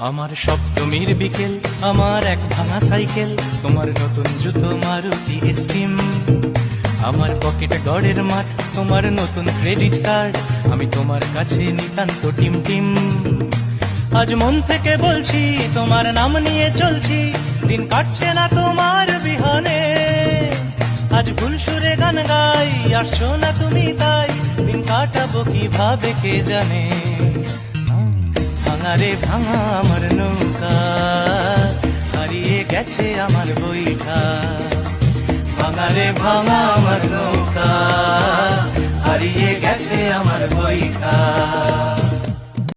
আমার সপ্তমীর বিকেল, আমার এক ভাঙা সাইকেল, তোমার নতুন জুতো মারুতি স্টিম, আমার পকেটে গড়ের মাঠ, তোমার নতুন ক্রেডিট কার্ড, আমি তোমার কাছে নিতান্ত টিম টিম। আজ মন থেকে বলছি, তোমার নাম নিয়ে চলছি, দিন কাটছে না তোমার বিহানে। আজ ভুল সুরে গান গাই, আসছো না তুমি তাই, দিন কাটাবো কিভাবে কে জানে। ভাঙা রে ভাঙা আমার নৌকা, হারিয়ে গেছে আমার বইটা। ভাঙা রে ভাঙা আমার নৌকা, হারিয়ে গেছে আমার বইটা।